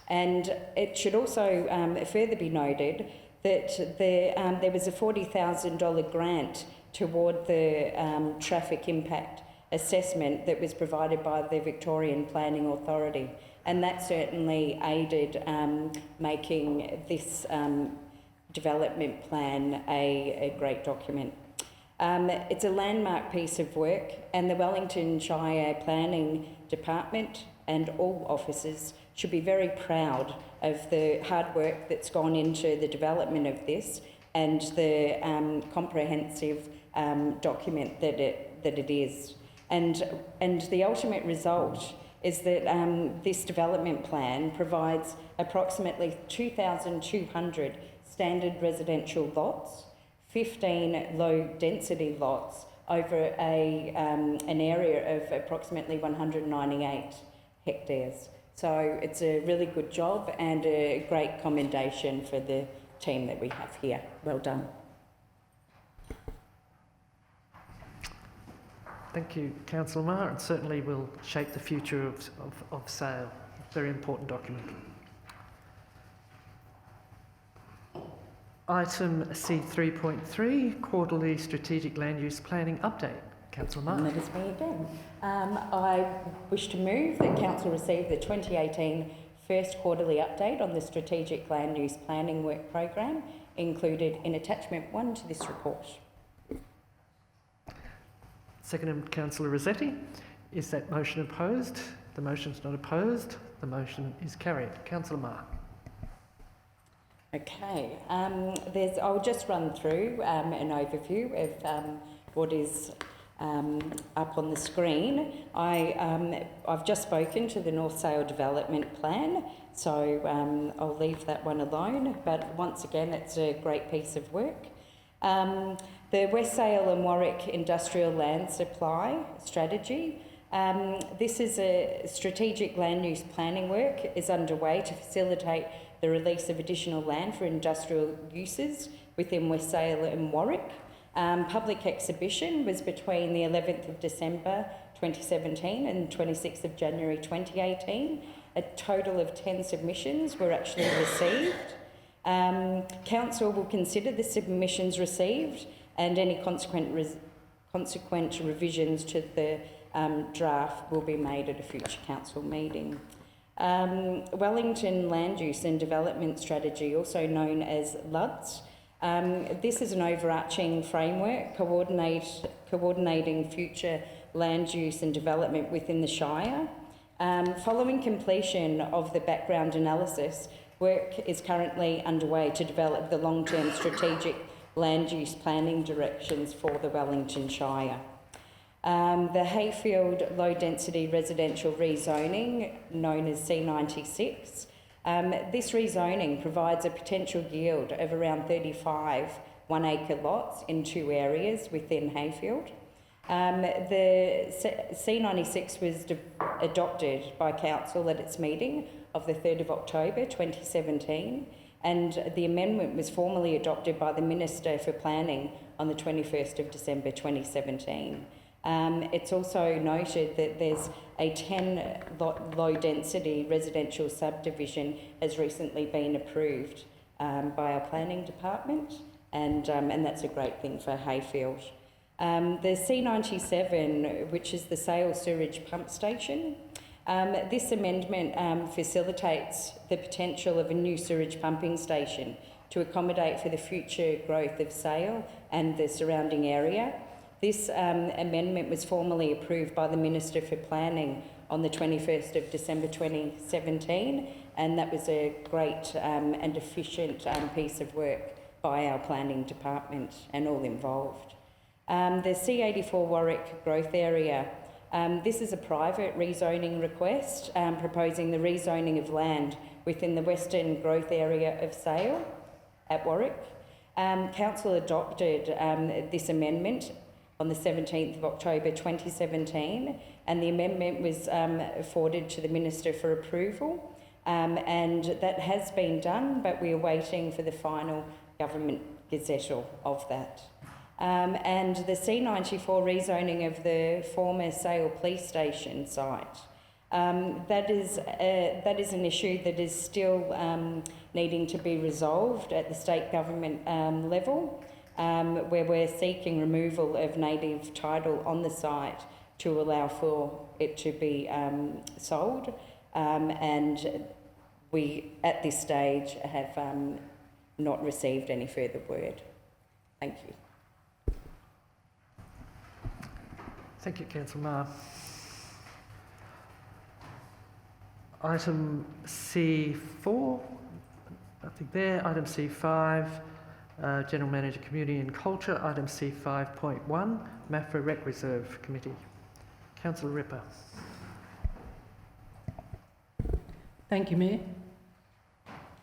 And it should also further be noted that there was a $40,000 grant toward the traffic impact assessment that was provided by the Victorian Planning Authority, and that certainly aided making this development plan a great document. It's a landmark piece of work, and the Wellington Shire Planning Department and all officers should be very proud of the hard work that's gone into the development of this and the comprehensive document that it is. And the ultimate result is that this development plan provides approximately 2,200 standard residential lots, 15 low density lots over an area of approximately 198 hectares. So it's a really good job and a great commendation for the team that we have here. Well done. Thank you, Councillor Maher. It certainly will shape the future of Sale. Very important document. Item C3.3, Quarterly Strategic Land Use Planning Update. Councillor Maher. And that is me again. I wish to move that Council receive the 2018 first quarterly update on the Strategic Land Use Planning Work Programme included in Attachment 1 to this report. Seconded, Councillor Rossetti. Is that motion opposed? The motion's not opposed. The motion is carried. Councillor Maher. Okay, I'll just run through an overview of what is up on the screen. I've just spoken to the North Sale Development Plan, so I'll leave that one alone, but once again it's a great piece of work. The West Sale and Warwick Industrial Land Supply Strategy. This is a strategic land use planning work is underway to facilitate the release of additional land for industrial uses within West Sale and Warwick. Public exhibition was between the 11th of December 2017 and 26th of January 2018. A total of 10 submissions were actually received. Council will consider the submissions received and any consequent revisions to the draft will be made at a future council meeting. Wellington Land Use and Development Strategy, also known as LUDS. This is an overarching framework coordinating future land use and development within the Shire. Following completion of the background analysis, work is currently underway to develop the long-term strategic land use planning directions for the Wellington Shire. The Hayfield Low Density Residential Rezoning, known as C96. This rezoning provides a potential yield of around 35 1-acre lots in 2 areas within Hayfield. The C96 was adopted by Council at its meeting of the 3rd of October 2017, and the amendment was formally adopted by the Minister for Planning on the 21st of December 2017. It's also noted that there's a 10 low density residential subdivision has recently been approved by our planning department, and that's a great thing for Hayfield. The C97, which is the Sale Sewerage Pump Station, this amendment facilitates the potential of a new sewage pumping station to accommodate for the future growth of Sale and the surrounding area. This amendment was formally approved by the Minister for Planning on the 21st of December 2017, and that was a great and efficient piece of work by our planning department and all involved. The C84 Warwick Growth Area. This is a private rezoning request proposing the rezoning of land within the Western Growth Area of Sale at Warwick. Council adopted this amendment on the 17th of October 2017, and the amendment was forwarded to the Minister for approval, and that has been done, but we are waiting for the final government gazettal of that. And the C94 rezoning of the former Sale Police Station site. That is an issue that is still needing to be resolved at the state government level, where we're seeking removal of native title on the site to allow for it to be sold, and we at this stage have not received any further word. Thank you. Thank you, Councillor Maher. Item C4, nothing there. Item C5, General Manager, Community and Culture. Item C5.1, Maffra Rec Reserve Committee. Councillor Ripper. Thank you, Mayor.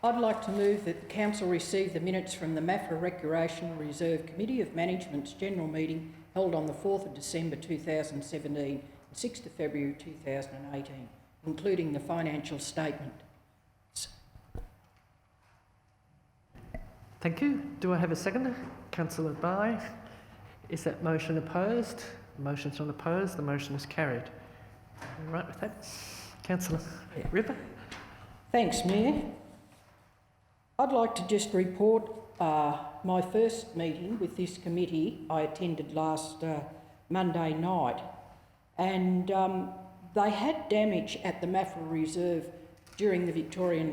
I'd like to move that the Council receive the minutes from the Maffra Recreation Reserve Committee of Management's General Meeting held on the 4th of December 2017 and 6th of February 2018, including the financial statement. Thank you. Do I have a seconder? Councillor Bai. Is that motion opposed? The motion's not opposed. The motion is carried. All right with that? Councillor Ripper. Thanks, Mayor. I'd like to just report my first meeting with this committee I attended last Monday night, and they had damage at the Maffra Reserve during the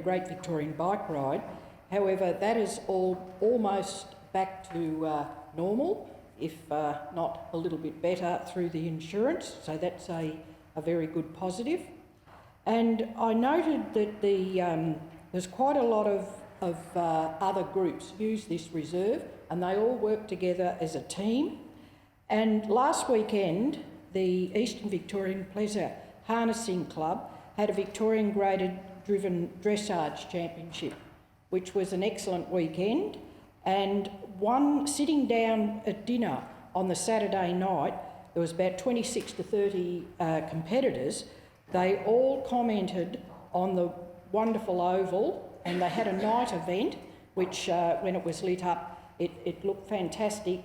Great Victorian Bike Ride. However, that is almost back to normal, if not a little bit better through the insurance, so that's a very good positive. And I noted that there's quite a lot of other groups use this reserve, and they all work together as a team. And last weekend, the Eastern Victorian Pleasure Harnessing Club had a Victorian graded driven dressage championship, which was an excellent weekend. And sitting down at dinner on the Saturday night, there was about 26 to 30 competitors. They all commented on the wonderful oval, and they had a night event, which when it was lit up, it looked fantastic.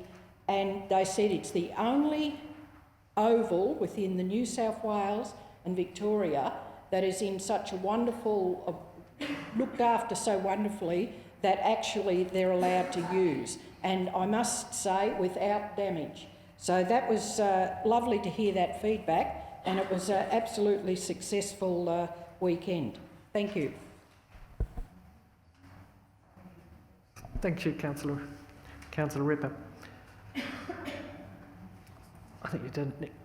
And they said it's the only oval within the New South Wales and Victoria that is in such a wonderful, looked after so wonderfully, that actually they're allowed to use. And I must say, without damage. So that was lovely to hear that feedback, and it was an absolutely successful weekend. Thank you. Thank you, Councillor Ripper. I think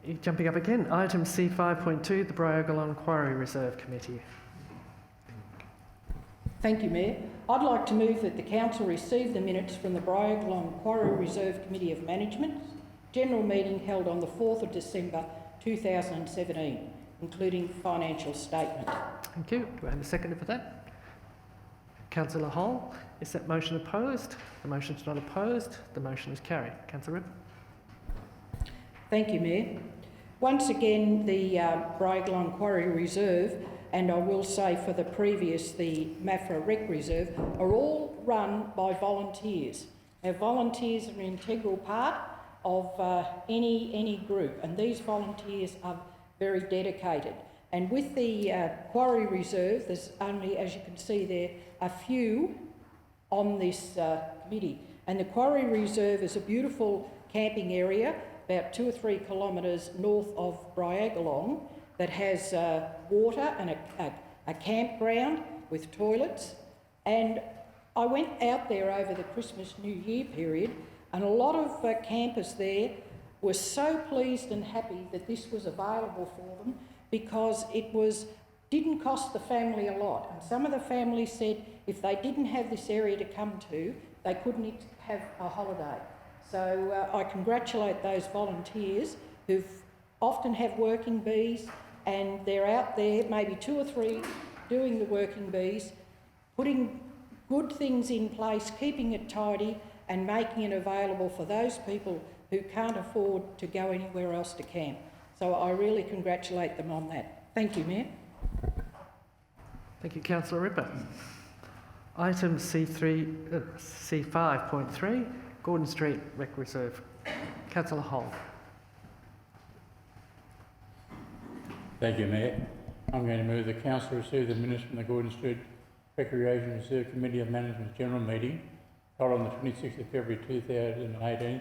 you're jumping up again. Item C5.2, the Briagolong Quarry Reserve Committee. Thank you, Mayor. I'd like to move that the Council receive the minutes from the Briagolong Quarry Reserve Committee of Management general meeting held on the 4th of December 2017, including financial statement. Thank you. Do I have a seconder for that? Councillor Hall. Is that motion opposed? The motion's not opposed. The motion is carried. Councillor Ripper. Thank you, Mayor. Once again, the Briagolong Quarry Reserve, and I will say for the previous, the Maffra Rec Reserve, are all run by volunteers. Now, volunteers are an integral part of any group, and these volunteers are very dedicated. And with the Quarry Reserve, there's only, as you can see there, a few on this committee. And the Quarry Reserve is a beautiful camping area about 2 or 3 kilometres north of Briagolong that has water and a campground with toilets. And I went out there over the Christmas New Year period, and a lot of campers there were so pleased and happy that this was available for them, because it didn't cost the family a lot. And some of the families said if they didn't have this area to come to, they couldn't have a holiday. So I congratulate those volunteers who often have working bees, and they're out there, maybe 2 or 3, doing the working bees, putting good things in place, keeping it tidy, and making it available for those people who can't afford to go anywhere else to camp. So I really congratulate them on that. Thank you, Mayor. Thank you, Councillor Ripper. Item C5.3, Gordon Street Rec Reserve. Councillor Hall. Thank you, Mayor. I'm going to move the Council receive the minutes from the Gordon Street Recreation Reserve Committee of Management's general meeting held on the 26th of February 2018,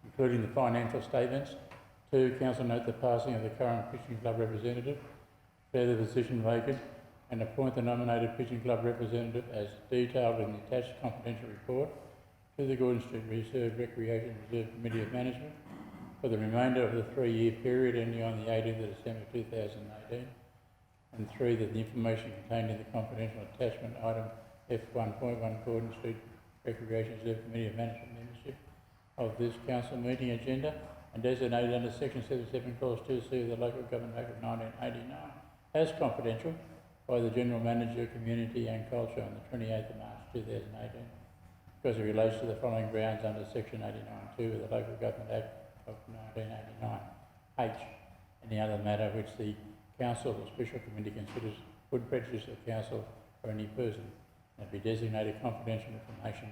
including the financial statements. 2, Council note the passing of the current Fishing Club representative, declare the position vacant, and appoint the nominated Fishing Club representative as detailed in the attached confidential report to the Gordon Street Recreation Reserve Committee of Management for the remainder of the 3-year period ending on the 18th of December 2018. And 3, that the information contained in the confidential attachment item F1.1 Gordon Street Recreation Reserve Committee of Management membership of this council meeting agenda and designated under Section 77 Clause 2C of the Local Government Act of 1989 as confidential by the General Manager, Community and Culture on the 28th of March 2018, because it relates to the following grounds under Section 89(2) of the Local Government Act of 1989 H. Any other matter which the council or special committee considers would prejudice the council or any person, and be designated confidential information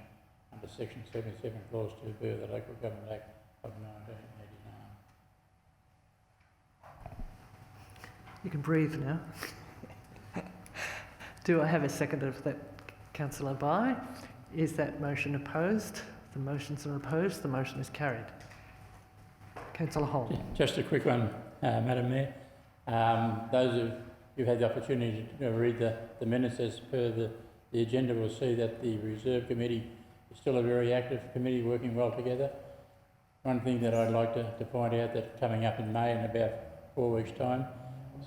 under section 77 clause 2b of the Local Government Act of 1989. You can breathe now. Do I have a second of that, Councillor Bai? Is that motion opposed? The motions are opposed. The motion is carried. Councillor Holm. Just a quick one, Madam Mayor. Those who've had the opportunity to read the minutes as per the agenda will see that the Reserve Committee is still a very active committee working well together. One thing that I'd like to point out that coming up in May in about 4 weeks' time,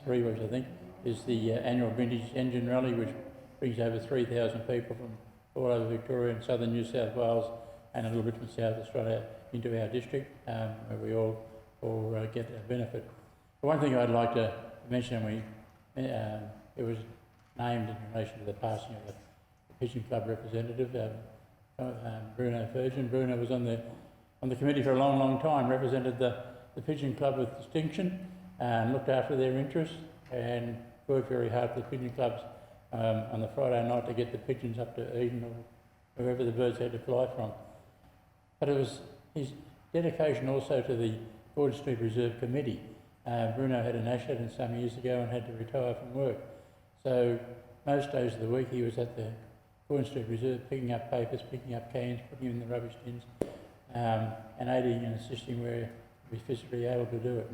3 weeks I think, is the annual Vintage Engine Rally, which brings over 3,000 people from all over Victoria and southern New South Wales and a little bit from South Australia into our district, where we all get a benefit. But one thing I'd like to mention, it was named in relation to the passing of the Pigeon Club representative, Bruno Ferguson. Bruno was on the committee for a long, long time, represented the Pigeon Club with distinction and looked after their interests and worked very hard for the Pigeon Clubs on the Friday night to get the pigeons up to Eden or wherever the birds had to fly from. But it was his dedication also to the Gordon Street Reserve Committee. Bruno had an accident some years ago and had to retire from work. So most days of the week he was at the Gordon Street Reserve picking up papers, picking up cans, putting them in the rubbish tins, and aiding and assisting where he was physically able to do it.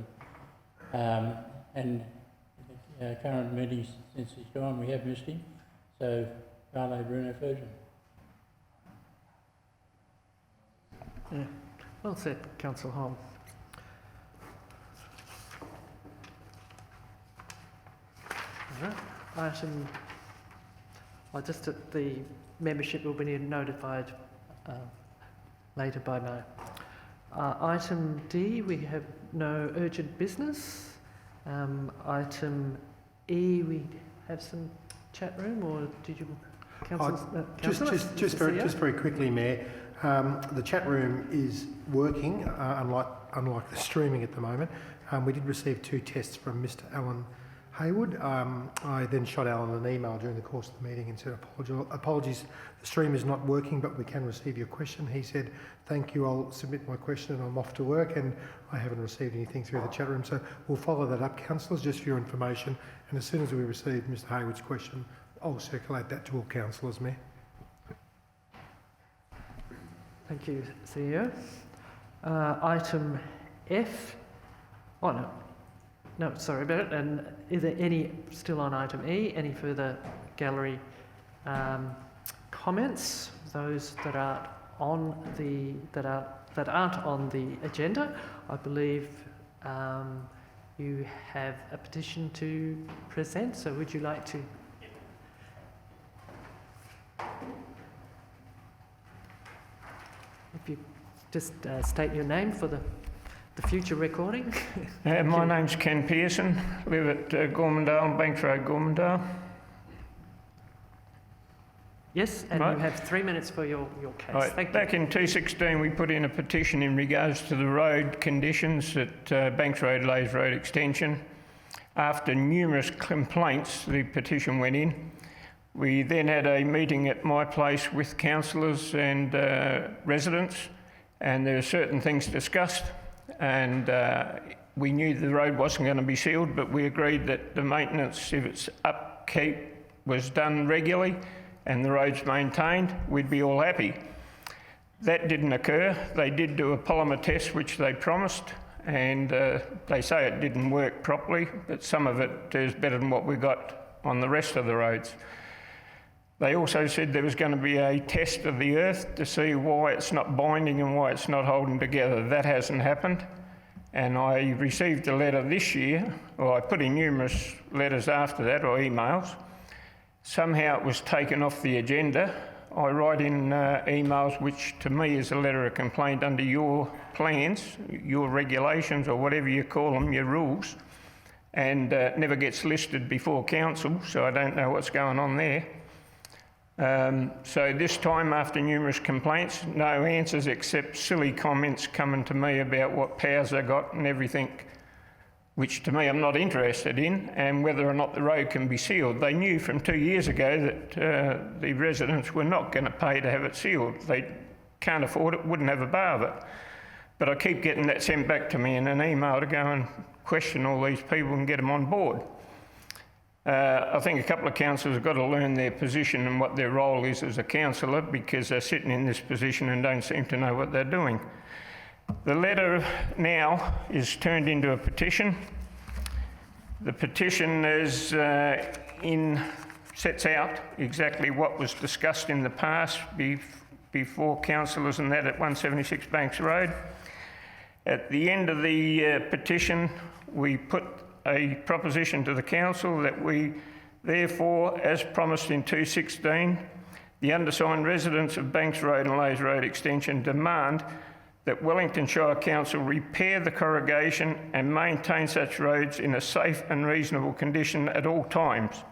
And the current meetings since he's gone, we have missed him. So, Carlo Bruno Ferguson. Yeah. Well said, Councillor Holm. Item, just that the membership will be notified later by now. Item D, we have no urgent business. Item E, we have some chat room, or did you, just very quickly, Mayor. The chat room is working, unlike the streaming at the moment. We did receive 2 tests from Mr. Alan Haywood. I then shot Alan an email during the course of the meeting and said, apologies, the stream is not working, but we can receive your question. He said, thank you, I'll submit my question and I'm off to work, and I haven't received anything through the chat room. So we'll follow that up, councillors, just for your information. And as soon as we receive Mr. Haywood's question, I'll circulate that to all councillors, Mayor. Thank you, CEO. Item F. Oh, no. No, sorry about it. And is there any, still on item E, any further gallery comments? Those that aren't on the agenda, I believe you have a petition to present. So would you like to? If you just state your name for the future recording. My name's Ken Pearson, live at Gormandale, Banks Road, Gormandale. Yes, and right. You have 3 minutes for your case. Right. Thank Back you. in 2016 we put in a petition in regards to the road conditions at Banks Road, Lays Road extension. After numerous complaints, the petition went in. We then had a meeting at my place with councillors and residents, and there were certain things discussed, and we knew the road wasn't going to be sealed, but we agreed that the maintenance, if its upkeep was done regularly and the road's maintained, we'd be all happy. That didn't occur. They did do a polymer test, which they promised, and they say it didn't work properly, but some of it is better than what we got on the rest of the roads. They also said there was going to be a test of the earth to see why it's not binding and why it's not holding together. That hasn't happened. And I received a letter this year, or I put in numerous letters after that, or emails. Somehow it was taken off the agenda. I write in emails, which to me is a letter of complaint under your plans, your regulations, or whatever you call them, your rules, and never gets listed before council, so I don't know what's going on there. So this time, after numerous complaints, no answers except silly comments coming to me about what powers I got and everything which to me I'm not interested in, and whether or not the road can be sealed. They knew from 2 years ago that the residents were not going to pay to have it sealed. They can't afford it, wouldn't have a bar of it. But I keep getting that sent back to me in an email to go and question all these people and get them on board. I think a couple of councillors have got to learn their position and what their role is as a councillor, because they're sitting in this position and don't seem to know what they're doing. The letter now is turned into a petition. The petition is sets out exactly what was discussed in the past before councillors and that at 176 Banks Road. At the end of the petition, we put a proposition to the council that we therefore, as promised in 216, the undersigned residents of Banks Road and Lays Road Extension demand that Wellington Shire Council repair the corrugation and maintain such roads in a safe and reasonable condition at all times.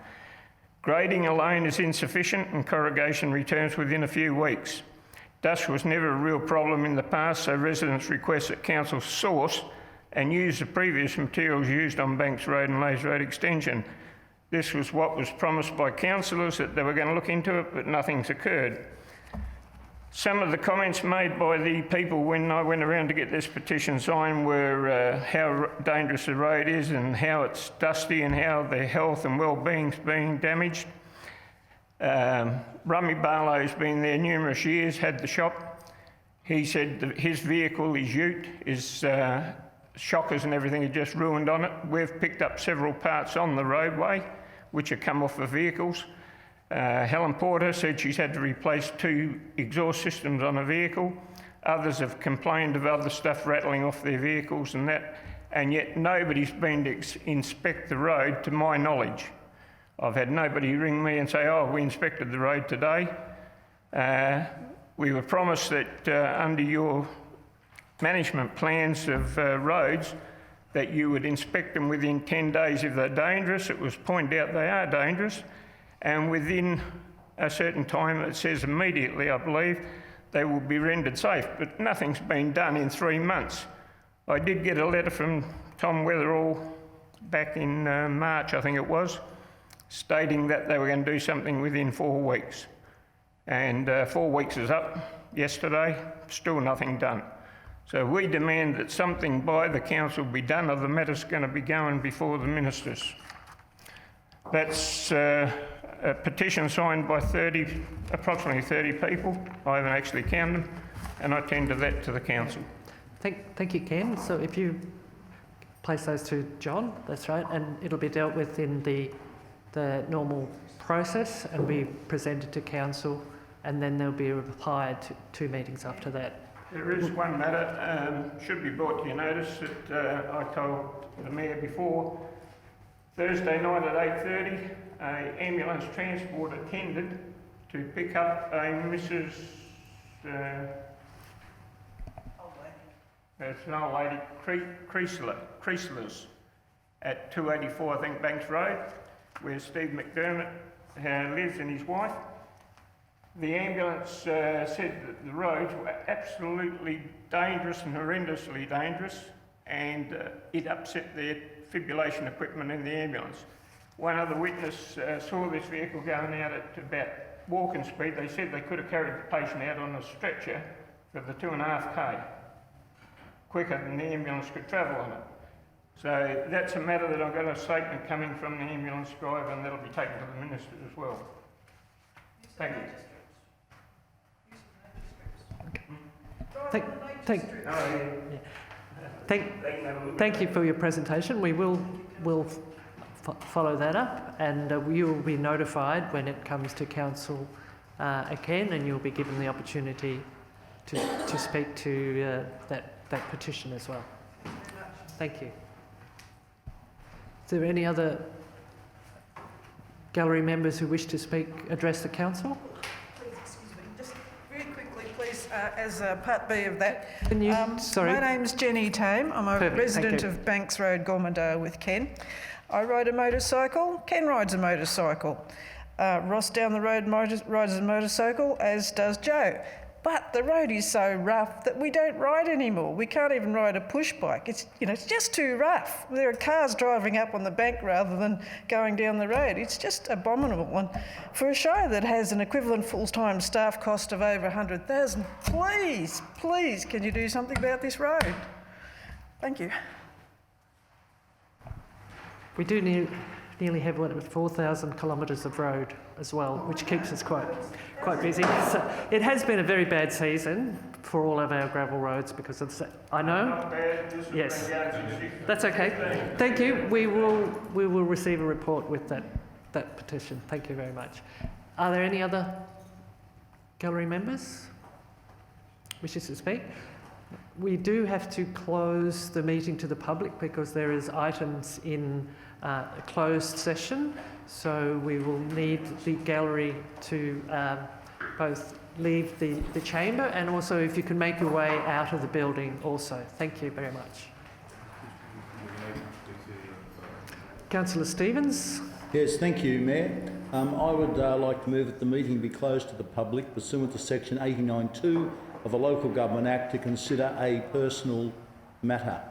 Grading alone is insufficient and corrugation returns within a few weeks. Dust was never a real problem in the past, so residents request that council source and use the previous materials used on Banks Road and Lays Road Extension. This was what was promised by councillors, that they were going to look into it, but nothing's occurred. Some of the comments made by the people when I went around to get this petition signed were how dangerous the road is and how it's dusty and how their health and well-being's being damaged. Rummy Barlow's been there numerous years, had the shop. He said that his vehicle, his ute, his shockers and everything are just ruined on it. We've picked up several parts on the roadway which have come off the vehicles. Helen Porter said she's had to replace 2 exhaust systems on a vehicle. Others have complained of other stuff rattling off their vehicles and that, and yet nobody's been to inspect the road to my knowledge. I've had nobody ring me and say, oh, we inspected the road today. We were promised that under your management plans of roads that you would inspect them within 10 days if they're dangerous. It was pointed out they are dangerous, and within a certain time, it says immediately, I believe, they will be rendered safe, but nothing's been done in 3 months. I did get a letter from Tom Weatherall back in March, I think it was, stating that they were going to do something within 4 weeks. And 4 weeks is up yesterday, still nothing done. So we demand that something by the council be done, or the matter's going to be going before the ministers. That's a petition signed by approximately 30 people. I haven't actually counted them, and I tender that to the council. Thank you, Ken. So if you place those to John, that's right, and it'll be dealt with in the normal process and be presented to council, and then there'll be a reply to 2 meetings after that. There is one matter, should be brought to your notice, that I told the Mayor before. Thursday night at 8:30, an ambulance transport attended to pick up a Mrs. It's an old lady, Creaslers, at 284, I think, Banks Road, where Steve McDermott lives and his wife. The ambulance said that the roads were absolutely dangerous and horrendously dangerous, and it upset their fibrillation equipment in the ambulance. One other witness saw this vehicle going out at about walking speed. They said they could have carried the patient out on a stretcher for the 2.5k, quicker than the ambulance could travel on it. So that's a matter that I've got a statement coming from the ambulance driver, and that'll be taken to the minister as well. Thank you. Thank you for your presentation. We will follow that up, and you will be notified when it comes to council again, and you'll be given the opportunity to speak to that petition as well. Thank you. Is there any other gallery members who wish to address the council? Please, excuse me, just very quickly, please, as part B of that. Can you, sorry? My name's Jenny Tame. I'm a resident of Banks Road, Gormandale with Ken. I ride a motorcycle. Ken rides a motorcycle. Ross down the road rides a motorcycle, as does Joe. But the road is so rough that we don't ride anymore. We can't even ride a push bike. It's just too rough. There are cars driving up on the bank rather than going down the road. It's just abominable. And for a show that has an equivalent full-time staff cost of over 100,000, please, can you do something about this road? Thank you. We do nearly have 4,000 kilometres of road as well, which keeps us quite busy. So it has been a very bad season for all of our gravel roads because of I know. Yes, that's okay. Thank you. We will receive a report with that petition. Thank you very much. Are there any other gallery members wishes to speak? We do have to close the meeting to the public because there is items in a closed session, so we will need the gallery to both leave the chamber and also if you can make your way out of the building also. Thank you very much. Councillor Stevens. Yes, thank you, Mayor. I would like to move that the meeting be closed to the public pursuant to section 89.2 of the Local Government Act to consider a personal matter.